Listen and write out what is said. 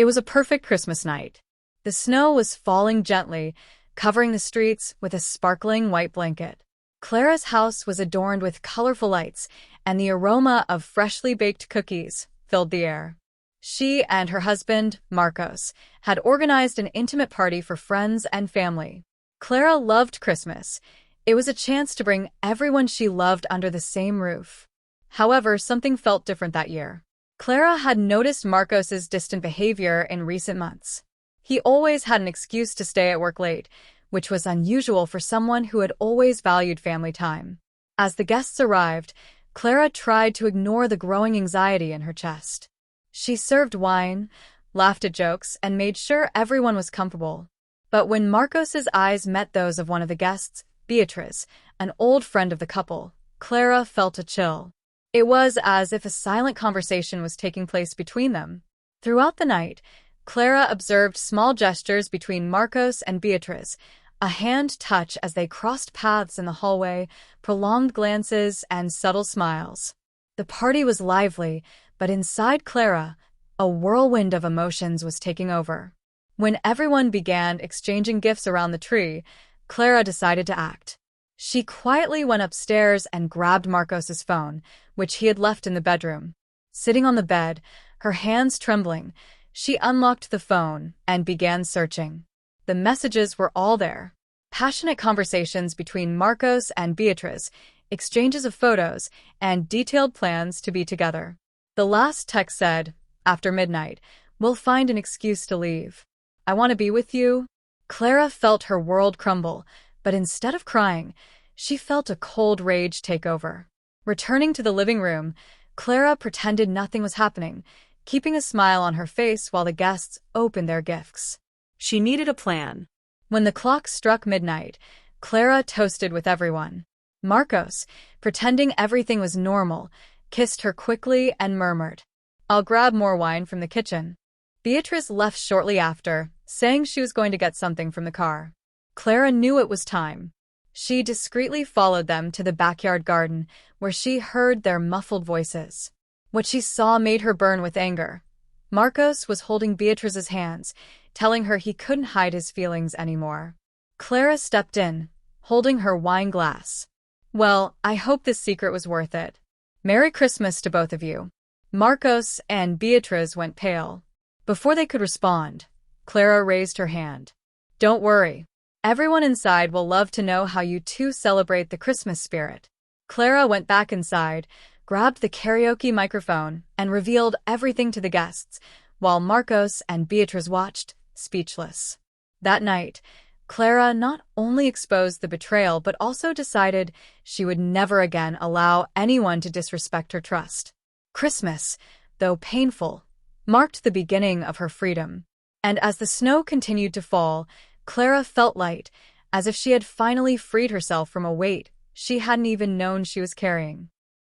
It was a perfect Christmas night. The snow was falling gently, covering the streets with a sparkling white blanket. Clara's house was adorned with colorful lights, and the aroma of freshly baked cookies filled the air. She and her husband, Marcos, had organized an intimate party for friends and family. Clara loved Christmas. It was a chance to bring everyone she loved under the same roof. However, something felt different that year. Clara had noticed Marcos's distant behavior in recent months. He always had an excuse to stay at work late, which was unusual for someone who had always valued family time. As the guests arrived, Clara tried to ignore the growing anxiety in her chest. She served wine, laughed at jokes, and made sure everyone was comfortable. But when Marcos's eyes met those of one of the guests, Beatriz, an old friend of the couple, Clara felt a chill. It was as if a silent conversation was taking place between them. Throughout the night, Clara observed small gestures between Marcos and Beatriz, a hand touch as they crossed paths in the hallway, prolonged glances, and subtle smiles. The party was lively, but inside Clara, a whirlwind of emotions was taking over. When everyone began exchanging gifts around the tree, Clara decided to act. She quietly went upstairs and grabbed Marcos's phone, which he had left in the bedroom. Sitting on the bed, her hands trembling, she unlocked the phone and began searching. The messages were all there. Passionate conversations between Marcos and Beatriz, exchanges of photos, and detailed plans to be together. The last text said, "After midnight, we'll find an excuse to leave. I want to be with you." Clara felt her world crumble, but instead of crying, she felt a cold rage take over. Returning to the living room, Clara pretended nothing was happening, keeping a smile on her face while the guests opened their gifts. She needed a plan. When the clock struck midnight, Clara toasted with everyone. Marcos, pretending everything was normal, kissed her quickly and murmured, "I'll grab more wine from the kitchen." Beatrice left shortly after, saying she was going to get something from the car. Clara knew it was time. She discreetly followed them to the backyard garden, where she heard their muffled voices. What she saw made her burn with anger. Marcos was holding Beatrice's hands, telling her he couldn't hide his feelings anymore. Clara stepped in, holding her wine glass. "Well, I hope this secret was worth it. Merry Christmas to both of you." Marcos and Beatriz went pale. Before they could respond, Clara raised her hand. "Don't worry. Everyone inside will love to know how you two celebrate the Christmas spirit." Clara went back inside, grabbed the karaoke microphone, and revealed everything to the guests, while Marcos and Beatriz watched, speechless. That night, Clara not only exposed the betrayal but also decided she would never again allow anyone to disrespect her trust. Christmas, though painful, marked the beginning of her freedom. And as the snow continued to fall, Clara felt light, as if she had finally freed herself from a weight she hadn't even known she was carrying.